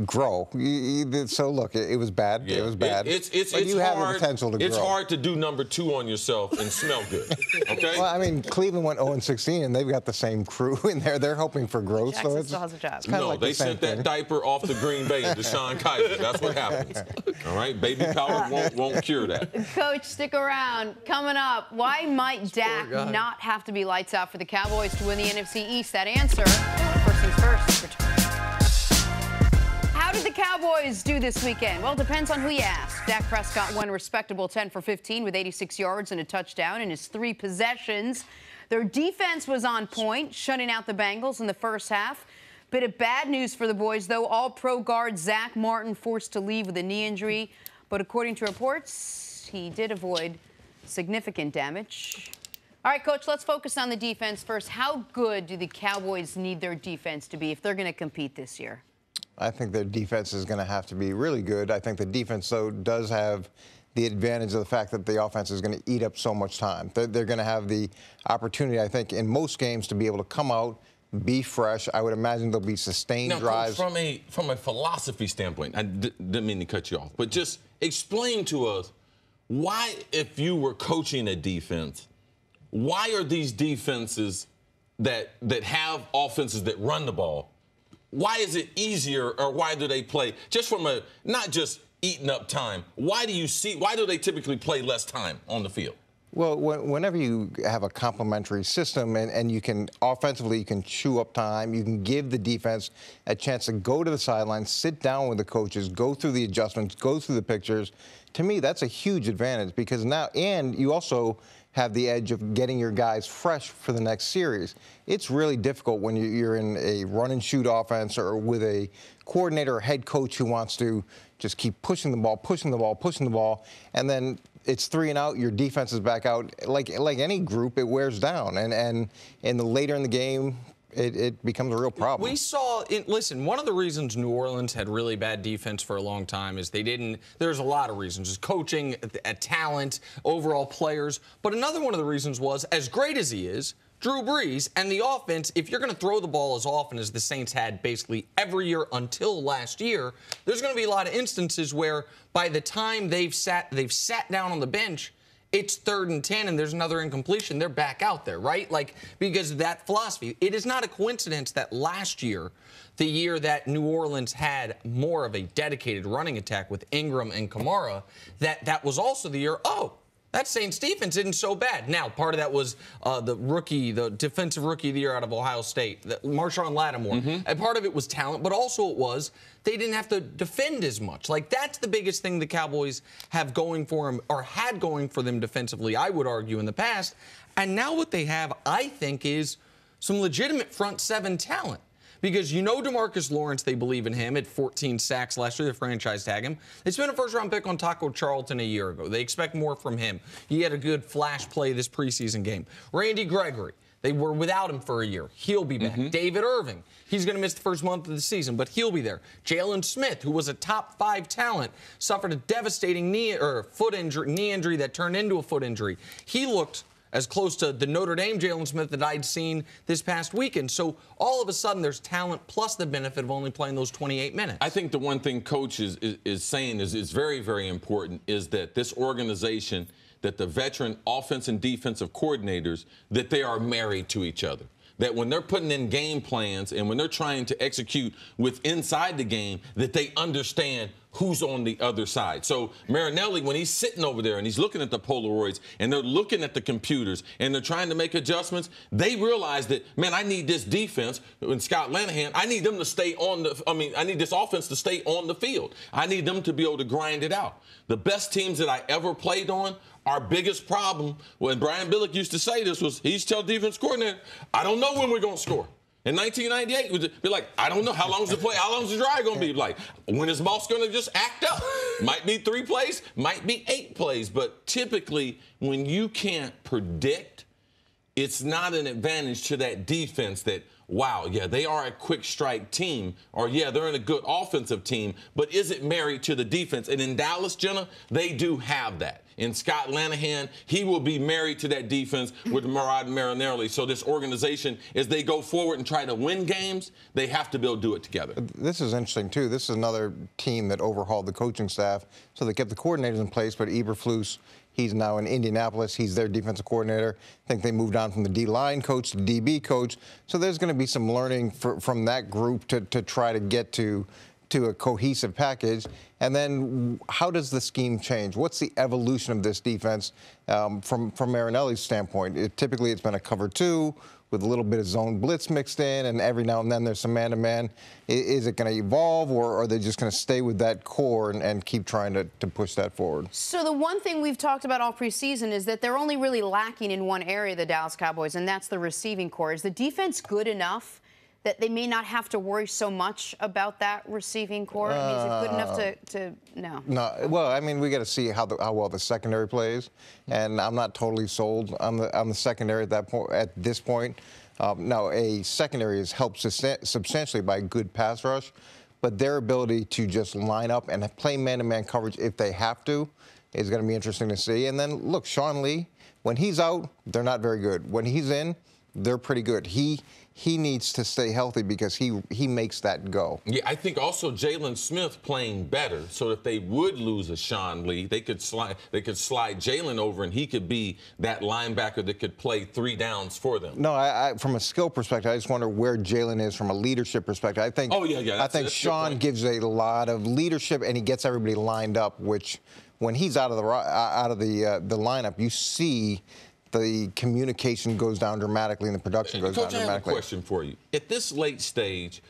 grow. So look, it was bad. Yeah. It was bad. It's you hard, have the potential to grow. It's hard to do number 2 on yourself and smell good. Okay. Well, I mean, Cleveland went 0-16, and they've got the same crew in there. They're hoping for growth. Jackson so it's still has a job. It's no, like they sent that diaper off to Green Bay and Deshaun Kaiser. That's what happens. All right, baby powder won't cure that. Coach, stick around. Coming up, why might Dak not have to be lights out for the Cowboys to win the NFC East? That answer, first things first. Return. How did the Cowboys do this weekend? Well, it depends on who you ask. Dak Prescott won a respectable 10 for 15 with 86 yards and a touchdown in his 3 possessions. Their defense was on point, shutting out the Bengals in the first half. Bit of bad news for the boys, though. All-pro guard Zach Martin forced to leave with a knee injury. But according to reports, he did avoid significant damage. All right, Coach, let's focus on the defense first. How good do the Cowboys need their defense to be if they're going to compete this year? I think their defense is going to have to be really good. I think the defense, though, does have the advantage of the fact that the offense is going to eat up so much time. They're going to have the opportunity, I think, in most games to be able to come out, be fresh. I would imagine there'll be sustained drives. From a philosophy standpoint, I didn't mean to cut you off, but just explain to us why, if you were coaching a defense, why are these defenses that have offenses that run the ball, why is it easier, or why do they play just from a, not just eating up time, why do they typically play less time on the field? Well, whenever you have a complementary system and you can offensively, you can chew up time, you can give the defense a chance to go to the sidelines, sit down with the coaches, go through the adjustments, go through the pictures. To me, that's a huge advantage because now, and you also have the edge of getting your guys fresh for the next series. It's really difficult when you're in a run and shoot offense or with a coordinator or head coach who wants to just keep pushing the ball, and then it's 3 and out, your defense is back out. Like any group, it wears down. And in the later in the game, it becomes a real problem. We saw, listen, one of the reasons New Orleans had really bad defense for a long time is there's a lot of reasons. Just coaching, talent, overall players. But another one of the reasons was, as great as he is, Drew Brees and the offense, if you're going to throw the ball as often as the Saints had basically every year until last year, there's going to be a lot of instances where by the time they've sat down on the bench, it's 3rd and 10 and there's another incompletion. They're back out there, right? Like, because of that philosophy. It is not a coincidence that last year, the year that New Orleans had more of a dedicated running attack with Ingram and Kamara, that was also the year, that Saints defense isn't so bad. Now, part of that was the defensive rookie of the year out of Ohio State, Marshawn Lattimore. Mm-hmm. And part of it was talent, but also it was they didn't have to defend as much. Like, that's the biggest thing the Cowboys have going for them, or had going for them defensively, I would argue, in the past. And now what they have, I think, is some legitimate front seven talent. Because DeMarcus Lawrence, they believe in him at 14 sacks last year. They franchise tag him. They spent a first-round pick on Taco Charlton a year ago. They expect more from him. He had a good flash play this preseason game. Randy Gregory, they were without him for a year. He'll be back. Mm-hmm. David Irving, he's going to miss the first month of the season, but he'll be there. Jalen Smith, who was a top 5 talent, suffered a devastating knee injury that turned into a foot injury. He looked as close to the Notre Dame Jalen Smith that I'd seen this past weekend. So all of a sudden there's talent plus the benefit of only playing those 28 minutes. I think the one thing Coach is saying is very, very important is that this organization, that the veteran offense and defensive coordinators, that they are married to each other. That when they're putting in game plans and when they're trying to execute with inside the game, that they understand who's on the other side. So Marinelli, when he's sitting over there and he's looking at the Polaroids and they're looking at the computers and they're trying to make adjustments, they realize that, man, I need this defense. And Scott Linehan, I need them to stay I need this offense to stay on the field. I need them to be able to grind it out. The best teams that I ever played on, our biggest problem, when Brian Billick used to say this, was he's tell defense coordinator, I don't know when we're going to score. In 1998, it would be like, I don't know how long's the drive going to be like. When is Moss going to just act up? Might be 3 plays, might be 8 plays. But typically, when you can't predict, it's not an advantage to that defense that, wow, yeah, they are a quick strike team, or yeah, they're in a good offensive team, but is it married to the defense? And in Dallas, Jenna, they do have that. In Scott Linehan, he will be married to that defense with Marinelli. So this organization, as they go forward and try to win games, they have to be able to do it together. This is interesting, too. This is another team that overhauled the coaching staff. So they kept the coordinators in place, but Eberflus, he's now in Indianapolis. He's their defensive coordinator. I think they moved on from the D-line coach to DB coach. So there's going to be some learning from that group to try to get to a cohesive package. And then how does the scheme change? What's the evolution of this defense from Marinelli's standpoint? Typically, it's been a cover 2 with a little bit of zone blitz mixed in, and every now and then there's some man-to-man. Is it going to evolve, or are they just going to stay with that core and keep trying to push that forward? So the one thing we've talked about all preseason is that they're only really lacking in one area, the Dallas Cowboys, and that's the receiving core. Is the defense good enough that they may not have to worry so much about that receiving core? I mean, is it good enough to no? No. Well, I mean, we got to see how well the secondary plays, and I'm not totally sold on the secondary at this point. Now, a secondary is helped substantially by good pass rush, but their ability to just line up and play man-to-man coverage if they have to is going to be interesting to see. And then, look, Sean Lee, when he's out, they're not very good. When he's in, they're pretty good. He he needs to stay healthy because he makes that go. Yeah, I think also Jalen Smith playing better, so if they would lose a Sean Lee, they could slide Jalen over, and he could be that linebacker that could play 3 downs for them. No, I from a skill perspective, I just wonder where Jalen is from a leadership perspective. I think. Oh yeah. I think Sean gives a lot of leadership, and he gets everybody lined up. Which, when he's out of the lineup, you see the communication goes down dramatically and the production goes down dramatically. I have a question for you. At this late stage,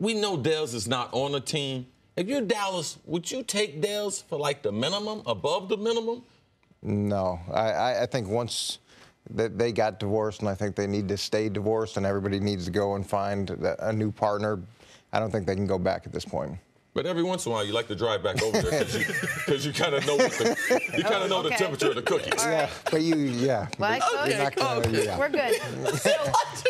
we know Dez is not on a team. If you're Dallas, would you take Dez for like the minimum, above the minimum? No. I think once they got divorced, and I think they need to stay divorced, and everybody needs to go and find a new partner, I don't think they can go back at this point. But every once in a while, you like to drive back over there because you kind of know the temperature of the cookies. All right. Yeah, but Like We're good. So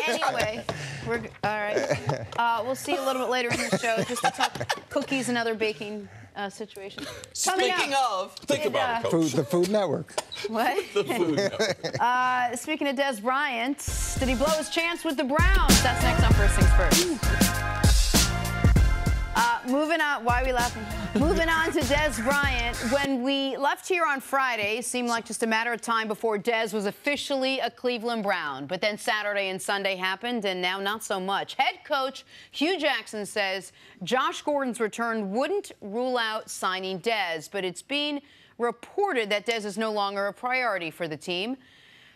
anyway, all right. We'll see you a little bit later in the show just to talk cookies and other baking situations. Speaking of, think about it, Coach. The Food Network. What? The Food Network. Speaking of Dez Bryant, did he blow his chance with the Browns? That's next on First Things First. Moving on, why are we laughing? Moving on to Dez Bryant. When we left here on Friday, it seemed like just a matter of time before Dez was officially a Cleveland Brown. But then Saturday and Sunday happened, and now not so much. Head coach Hugh Jackson says Josh Gordon's return wouldn't rule out signing Dez, but it's being reported that Dez is no longer a priority for the team.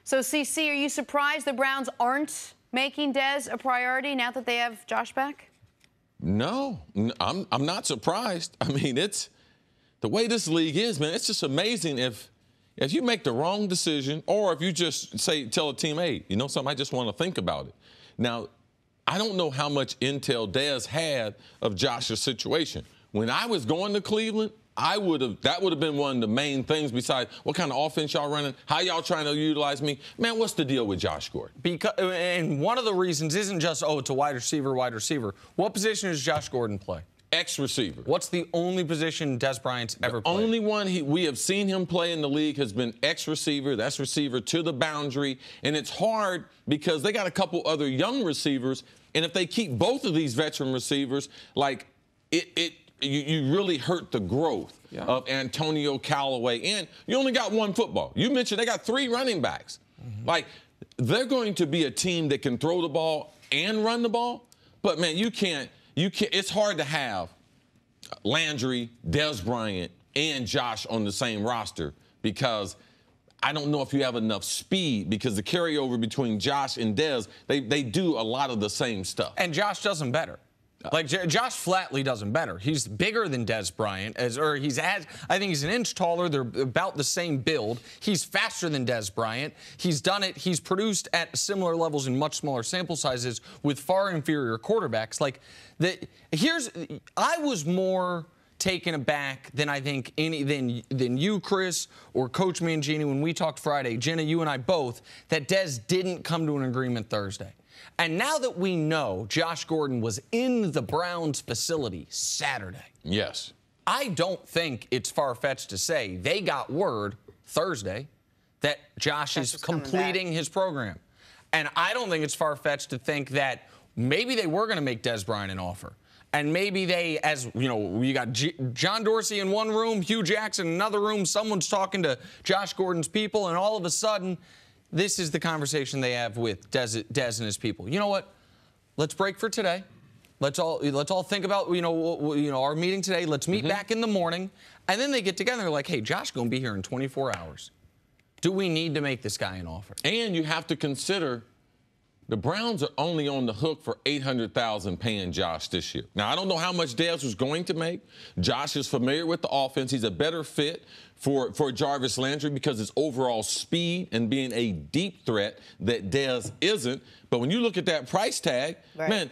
So, CC, are you surprised the Browns aren't making Dez a priority now that they have Josh back? No, I'm not surprised. I mean, it's the way this league is, man. It's just amazing if you make the wrong decision, or if you just tell a team, hey, you know something, I just want to think about it. Now, I don't know how much intel Dez had of Josh's situation. When I was going to Cleveland, that would have been one of the main things besides what kind of offense y'all running, how y'all trying to utilize me. Man, what's the deal with Josh Gordon? And one of the reasons isn't just, it's a wide receiver. What position does Josh Gordon play? X receiver. What's the only position Dez Bryant's ever played? The only one we have seen him play in the league has been X receiver. That's receiver to the boundary. And it's hard because they got a couple other young receivers. And if they keep both of these veteran receivers, like you really hurt the growth of Antonio Callaway. And you only got one football. You mentioned they got 3 running backs. Mm-hmm. Like, they're going to be a team that can throw the ball and run the ball. But, man, you can't. It's hard to have Landry, Dez Bryant, and Josh on the same roster because I don't know if you have enough speed, because the carryover between Josh and Dez, they do a lot of the same stuff. And Josh does them better. Like, Josh flatly doesn't better. He's bigger than Dez Bryant, I think he's an inch taller. They're about the same build. He's faster than Dez Bryant. He's done it. He's produced at similar levels in much smaller sample sizes with far inferior quarterbacks. I was more taken aback than I think than you, Cris, or Coach Mangini when we talked Friday. Jenna, you and I both, that Dez didn't come to an agreement Thursday. And now that we know Josh Gordon was in the Browns facility Saturday. Yes. I don't think it's far-fetched to say they got word Thursday that Josh is completing his program. And I don't think it's far-fetched to think that maybe they were going to make Dez Bryant an offer. And maybe they, as you know, we got John Dorsey in one room, Hugh Jackson in another room, someone's talking to Josh Gordon's people, and all of a sudden, this is the conversation they have with Dez and his people. You know what? Let's break for today. Let's all think about our meeting today. Let's meet back in the morning, and then they get together. And they're like, "Hey, Josh, going to be here in 24 hours. Do we need to make this guy an offer?" And you have to consider the Browns are only on the hook for $800,000 paying Josh this year. Now, I don't know how much Dez was going to make. Josh is familiar with the offense. He's a better fit for Jarvis Landry because his overall speed and being a deep threat that Dez isn't. But when you look at that price tag, man,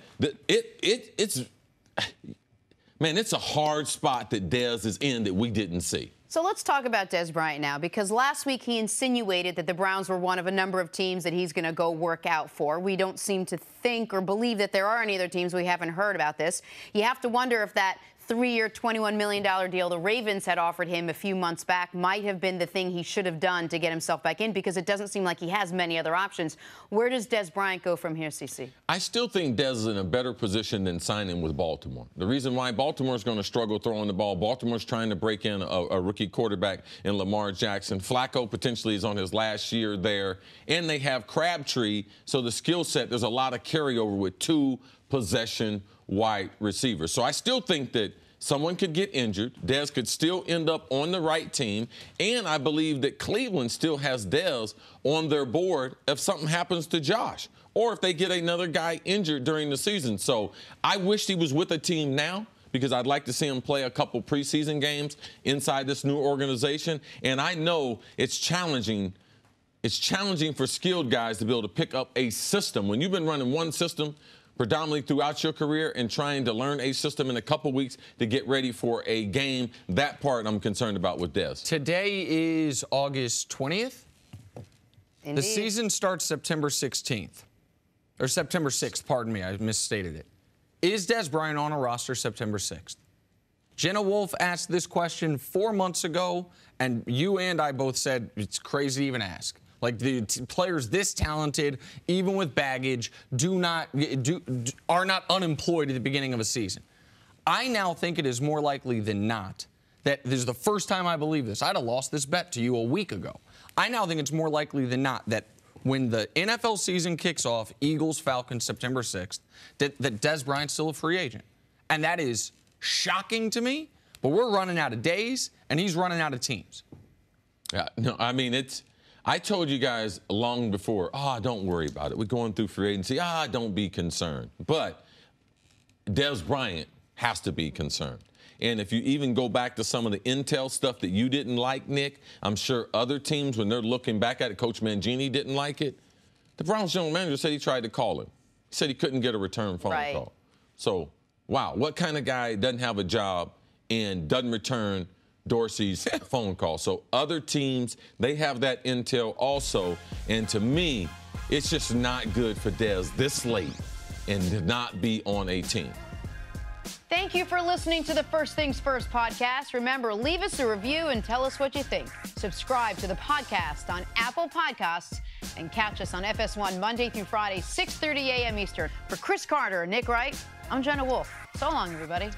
it's a hard spot that Dez is in that we didn't see. So let's talk about Dez Bryant now, because last week he insinuated that the Browns were one of a number of teams that he's going to go work out for. We don't seem to think or believe that there are any other teams. We haven't heard about this. You have to wonder if that 3-year, $21 million deal the Ravens had offered him a few months back might have been the thing he should have done to get himself back in, because it doesn't seem like he has many other options. Where does Dez Bryant go from here, CC? I still think Dez is in a better position than signing with Baltimore. The reason why Baltimore is going to struggle throwing the ball, Baltimore's trying to break in a rookie quarterback in Lamar Jackson. Flacco potentially is on his last year there, and they have Crabtree, so the skill set, there's a lot of carryover with 2 possession wide receivers. So I still think that someone could get injured. Dez could still end up on the right team. And I believe that Cleveland still has Dez on their board if something happens to Josh or if they get another guy injured during the season. So I wish he was with a team now, because I'd like to see him play a couple preseason games inside this new organization. And I know it's challenging. It's challenging for skilled guys to be able to pick up a system. When you've been running one system predominantly throughout your career and trying to learn a system in a couple weeks to get ready for a game, that part I'm concerned about with Dez. Today is August 20th. Indeed. The season starts September 16th. Or September 6th, pardon me, I misstated it. Is Dez Bryant on a roster September 6th? Jenna Wolfe asked this question 4 months ago, and you and I both said it's crazy to even ask. Like, the players this talented, even with baggage, are not unemployed at the beginning of a season. I now think it is more likely than not that this is the first time I believe this. I'd have lost this bet to you a week ago. I now think it's more likely than not that when the NFL season kicks off, Eagles, Falcons, September 6th, that Dez Bryant's still a free agent. And that is shocking to me, but we're running out of days, and he's running out of teams. Yeah, no, I mean, I told you guys long before, don't worry about it. We're going through free agency. Don't be concerned. But Dez Bryant has to be concerned. And if you even go back to some of the intel stuff that you didn't like, Nick, I'm sure other teams, when they're looking back at it, Coach Mangini didn't like it. The Browns general manager said he tried to call him. He said he couldn't get a return phone call. So, wow, what kind of guy doesn't have a job and doesn't return Dorsey's phone call? So other teams, they have that intel also. And to me, it's just not good for Dez this late and to not be on a team. Thank you for listening to the First Things First podcast. Remember, leave us a review and tell us what you think. Subscribe to the podcast on Apple Podcasts and catch us on FS1 Monday through Friday, 6:30 a.m. Eastern. For Cris Carter and Nick Wright, I'm Jenna Wolfe. So long, everybody.